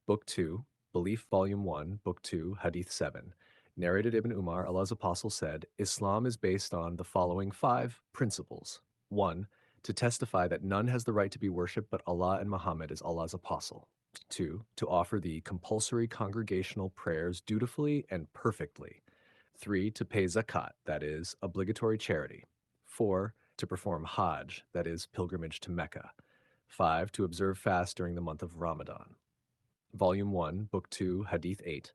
Book 2, Belief Volume 1, Book 2, Hadith 7. Narrated Ibn Umar, Allah's Apostle said, Islam is based on the following 5 principles. 1. To testify that none has the right to be worshipped but Allah and Muhammad is Allah's Apostle. 2. To offer the compulsory congregational prayers dutifully and perfectly. 3. To pay zakat, that is, obligatory charity. 4. To perform Hajj, that is, pilgrimage to Mecca. 5. To observe fast during the month of Ramadan. Volume 1, Book 2, Hadith 8.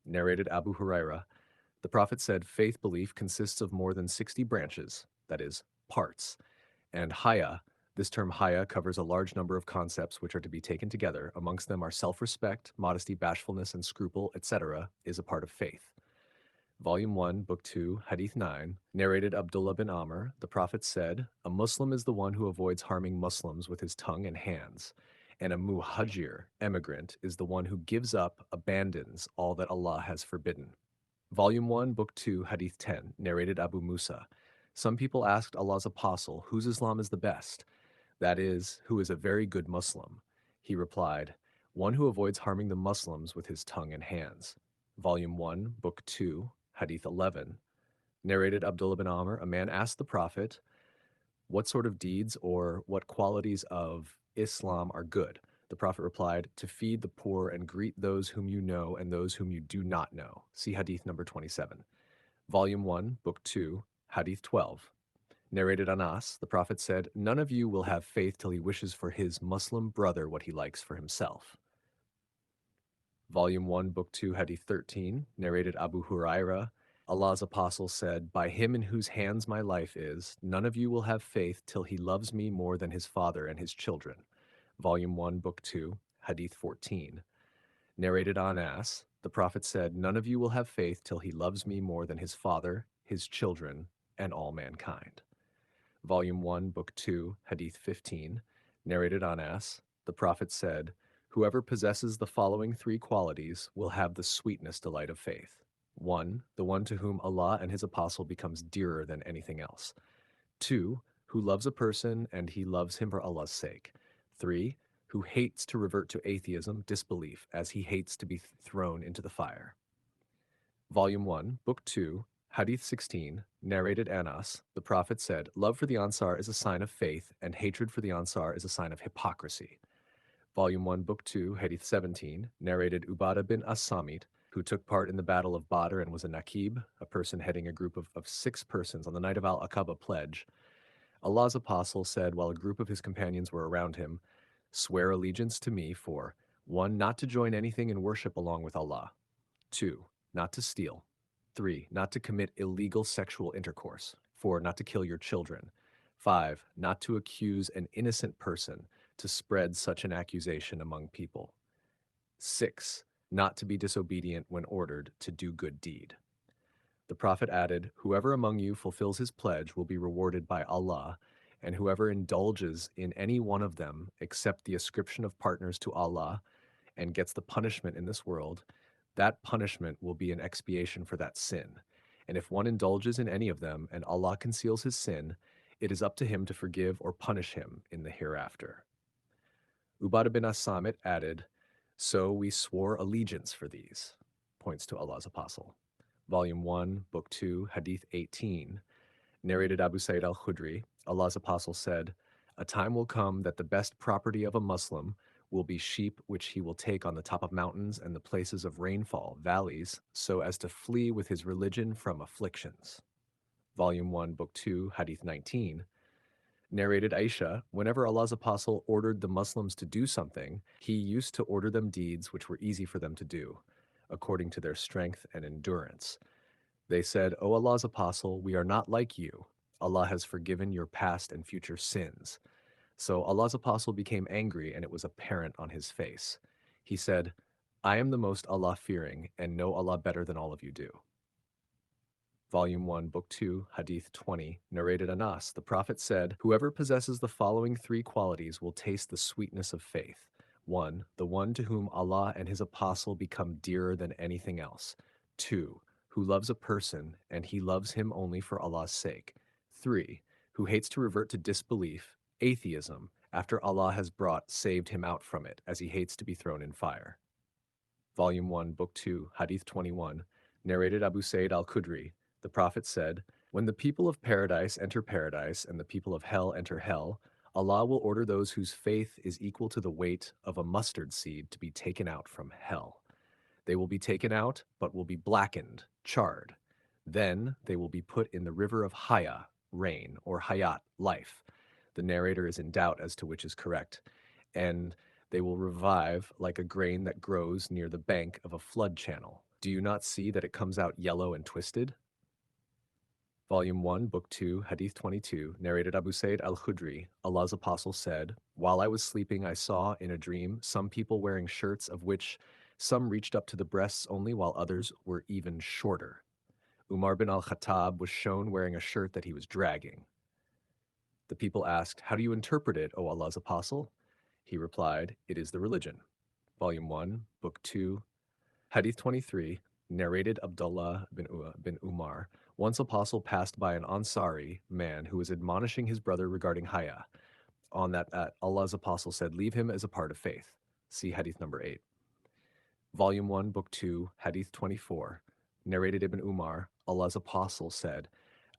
Narrated Abu Huraira. The Prophet said, faith belief consists of more than 60 branches, that is, parts. And haya, this term haya covers a large number of concepts which are to be taken together. Amongst them are self-respect, modesty, bashfulness, and scruple, etc., is a part of faith. Volume 1, Book 2, Hadith 9, narrated Abdullah bin Amr. The Prophet said, a Muslim is the one who avoids harming Muslims with his tongue and hands. And a muhajir, emigrant, is the one who gives up, abandons all that Allah has forbidden. Volume 1, Book 2, Hadith 10, narrated Abu Musa. Some people asked Allah's Apostle, whose Islam is the best? That is, who is a very good Muslim? He replied, one who avoids harming the Muslims with his tongue and hands. Volume 1, Book 2, Hadith 11, narrated Abdullah bin Amr. A man asked the Prophet, what sort of deeds or what qualities of Islam are good? The Prophet replied, to feed the poor and greet those whom you know and those whom you do not know. See Hadith number 27. Volume 1, Book 2, Hadith 12. Narrated Anas, the Prophet said, none of you will have faith till he wishes for his Muslim brother what he likes for himself. Volume 1, Book 2, Hadith 13, narrated Abu Huraira. Allah's Apostle said, by him in whose hands my life is, none of you will have faith till he loves me more than his father and his children. Volume 1, Book 2, Hadith 14. Narrated Anas, the Prophet said, none of you will have faith till he loves me more than his father, his children, and all mankind. Volume 1, Book 2, Hadith 15. Narrated Anas, the Prophet said, whoever possesses the following 3 qualities will have the sweetness delight of faith. 1. The one to whom Allah and his apostle becomes dearer than anything else. 2. Who loves a person and he loves him for Allah's sake. 3. Who hates to revert to atheism, disbelief, as he hates to be thrown into the fire. Volume 1, Book 2, Hadith 16, narrated Anas. The Prophet said, love for the Ansar is a sign of faith and hatred for the Ansar is a sign of hypocrisy. Volume 1, Book 2, Hadith 17, narrated Ubadah bin As-Samit, who took part in the Battle of Badr and was a Naqib, a person heading a group of 6 persons on the night of Al-Aqaba pledge. Allah's Apostle said while a group of his companions were around him, swear allegiance to me for 1. Not to join anything in worship along with Allah. 2. Not to steal. 3. Not to commit illegal sexual intercourse. 4. Not to kill your children. 5. Not to accuse an innocent person, to spread such an accusation among people. 6. Not to be disobedient when ordered to do good deed. The Prophet added, whoever among you fulfills his pledge will be rewarded by Allah, and whoever indulges in any one of them except the ascription of partners to Allah and gets the punishment in this world, that punishment will be an expiation for that sin. And if one indulges in any of them and Allah conceals his sin, it is up to him to forgive or punish him in the hereafter. Ubadah bin As-Samit added, so we swore allegiance for these, points to Allah's Apostle. Volume 1, Book 2, Hadith 18, narrated Abu Sa'id al-Khudri. Allah's Apostle said, a time will come that the best property of a Muslim will be sheep which he will take on the top of mountains and the places of rainfall, valleys, so as to flee with his religion from afflictions. Volume 1, Book 2, Hadith 19, narrated Ayesha, whenever Allah's Apostle ordered the Muslims to do something, he used to order them deeds which were easy for them to do, according to their strength and endurance. They said, O Allah's Apostle, we are not like you. Allah has forgiven your past and future sins. So Allah's Apostle became angry and it was apparent on his face. He said, I am the most Allah-fearing and know Allah better than all of you do. Volume 1, Book 2, Hadith 20, narrated Anas. The Prophet said, whoever possesses the following 3 qualities will taste the sweetness of faith. 1. The one to whom Allah and his apostle become dearer than anything else. 2. Who loves a person and he loves him only for Allah's sake. 3. Who hates to revert to disbelief, atheism, after Allah has saved him out from it, as he hates to be thrown in fire. Volume 1, Book 2, Hadith 21, narrated Abu Sa'id al-Khudri. The Prophet said, "When the people of paradise enter paradise and the people of hell enter hell, Allah will order those whose faith is equal to the weight of a mustard seed to be taken out from hell. They will be taken out, but will be blackened, charred. Then they will be put in the river of Haya, rain, or Hayat, life. The narrator is in doubt as to which is correct. And they will revive like a grain that grows near the bank of a flood channel. Do you not see that it comes out yellow and twisted?" Volume 1, Book 2, Hadith 22, narrated Abu Sa'id al-Khudri. Allah's apostle said, "While I was sleeping, I saw in a dream some people wearing shirts of which some reached up to the breasts only, while others were even shorter. Umar bin al-Khattab was shown wearing a shirt that he was dragging. The people asked, 'How do you interpret it, O Allah's apostle?' He replied, 'It is the religion.'" Volume 1, Book 2, Hadith 23, narrated Abdullah bin Umar. Once apostle passed by an Ansari man who was admonishing his brother regarding Haya. On that, Allah's apostle said, "Leave him as a part of faith." See Hadith number 8. Volume 1, Book 2, Hadith 24, narrated Ibn Umar. Allah's apostle said,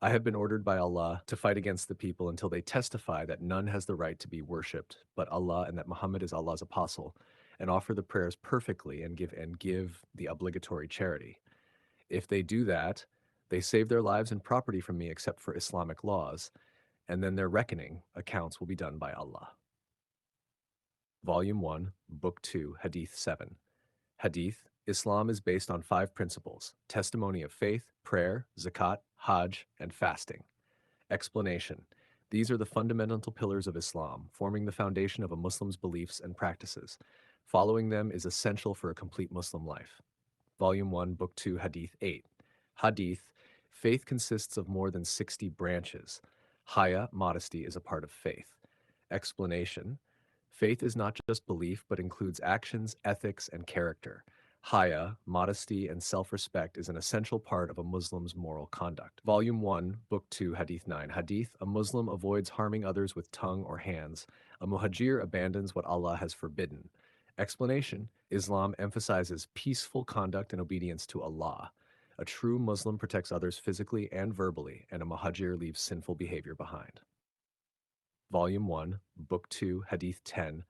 "I have been ordered by Allah to fight against the people until they testify that none has the right to be worshipped but Allah, and that Muhammad is Allah's apostle, and offer the prayers perfectly and give the obligatory charity. If they do that, they save their lives and property from me except for Islamic laws, and then their reckoning accounts will be done by Allah." Volume 1, Book 2, Hadith 7. Hadith: Islam is based on 5 principles: testimony of faith, prayer, zakat, hajj, and fasting. Explanation: these are the fundamental pillars of Islam, forming the foundation of a Muslim's beliefs and practices. Following them is essential for a complete Muslim life. Volume 1, Book 2, Hadith 8. Hadith: faith consists of more than 60 branches. Haya, modesty, is a part of faith. Explanation: faith is not just belief, but includes actions, ethics, and character. Haya, modesty, and self-respect is an essential part of a Muslim's moral conduct. Volume 1, Book 2, Hadith 9. Hadith: a Muslim avoids harming others with tongue or hands. A muhajir abandons what Allah has forbidden. Explanation: Islam emphasizes peaceful conduct and obedience to Allah. A true Muslim protects others physically and verbally, and a muhajir leaves sinful behavior behind. Volume 1, Book 2, Hadith 10.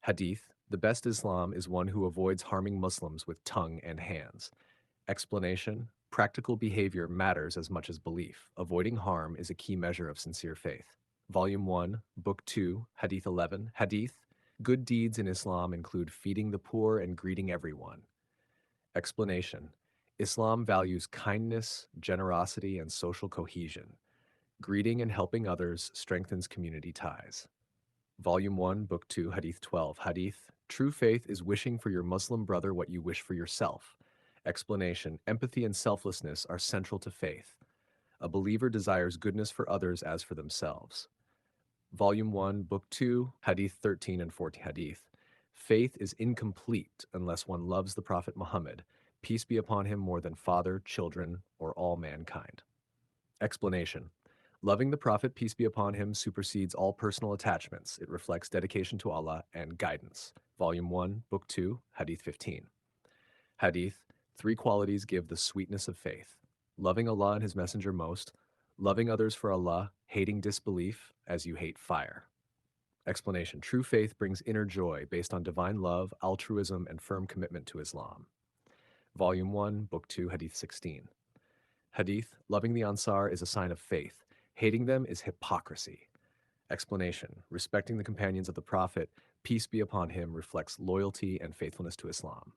Hadith: the best Islam is one who avoids harming Muslims with tongue and hands. Explanation: practical behavior matters as much as belief. Avoiding harm is a key measure of sincere faith. Volume 1, Book 2, Hadith 11. Hadith: good deeds in Islam include feeding the poor and greeting everyone. Explanation: Islam values kindness, generosity, and social cohesion. Greeting and helping others strengthens community ties. Volume 1, Book 2, Hadith 12. Hadith: true faith is wishing for your Muslim brother what you wish for yourself. Explanation: empathy and selflessness are central to faith. A believer desires goodness for others as for themselves. Volume 1, Book 2, Hadith 13 and 14. Hadith: faith is incomplete unless one loves the Prophet Muhammad, peace be upon him, more than father, children, or all mankind. Explanation: loving the Prophet, peace be upon him, supersedes all personal attachments. It reflects dedication to Allah and guidance. Volume 1, Book 2, Hadith 15. Hadith: 3 qualities give the sweetness of faith: loving Allah and His Messenger most, loving others for Allah, hating disbelief as you hate fire. Explanation: true faith brings inner joy based on divine love, altruism, and firm commitment to Islam. Volume 1, Book 2, Hadith 16. Hadith: loving the Ansar is a sign of faith. Hating them is hypocrisy. Explanation: respecting the companions of the Prophet, peace be upon him, reflects loyalty and faithfulness to Islam.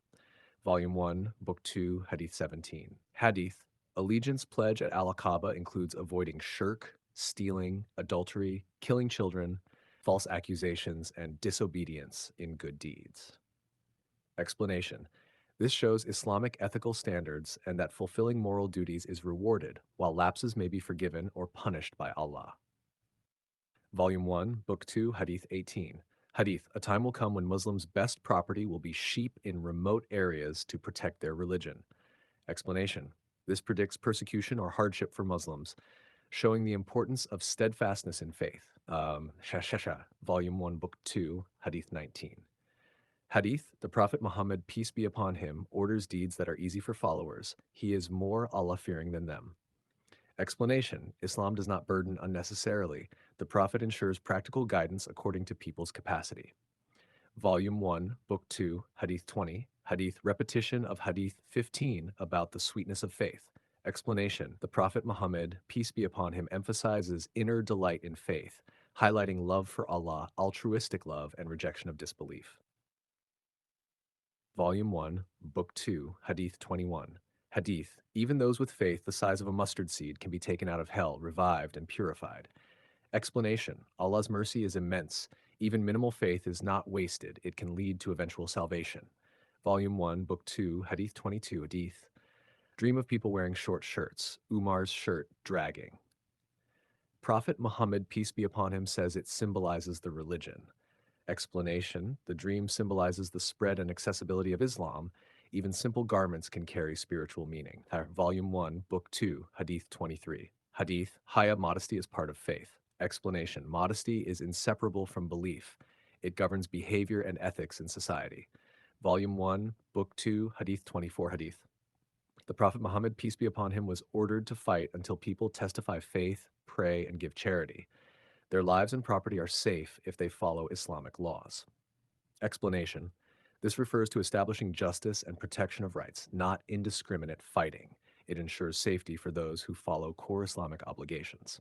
Volume 1, Book 2, Hadith 17. Hadith: allegiance pledge at Al-Aqaba includes avoiding shirk, stealing, adultery, killing children, false accusations, and disobedience in good deeds. Explanation: this shows Islamic ethical standards and that fulfilling moral duties is rewarded, while lapses may be forgiven or punished by Allah. Volume 1, Book 2, Hadith 18. Hadith: a time will come when Muslims' best property will be sheep in remote areas to protect their religion. Explanation: this predicts persecution or hardship for Muslims, showing the importance of steadfastness in faith. Volume 1, Book 2, Hadith 19. Hadith, the Prophet Muhammad, peace be upon him, orders deeds that are easy for followers. He is more Allah-fearing than them. Explanation: Islam does not burden unnecessarily. The Prophet ensures practical guidance according to people's capacity. Volume 1, Book 2, Hadith 20, Hadith repetition of Hadith 15 about the sweetness of faith. Explanation: The Prophet Muhammad, peace be upon him, emphasizes inner delight in faith, highlighting love for Allah, altruistic love, and rejection of disbelief. Volume 1, Book 2, Hadith 21. Hadith: Even those with faith the size of a mustard seed can be taken out of hell, revived, and purified. Explanation: Allah's mercy is immense. Even minimal faith is not wasted. It can lead to eventual salvation. Volume 1, Book 2, Hadith 22, Hadith. Dream of people wearing short shirts. Umar's shirt dragging. Prophet Muhammad, peace be upon him, says it symbolizes the religion. Explanation: The dream symbolizes the spread and accessibility of Islam. Even simple garments can carry spiritual meaning. Volume 1, Book 2, Hadith 23. Hadith: Haya, modesty is part of faith. Explanation: Modesty is inseparable from belief. It governs behavior and ethics in society. Volume 1, Book 2, Hadith 24. Hadith: The Prophet Muhammad, peace be upon him, was ordered to fight until people testify faith, pray, and give charity. Their lives and property are safe if they follow Islamic laws. Explanation: This refers to establishing justice and protection of rights, not indiscriminate fighting. It ensures safety for those who follow core Islamic obligations.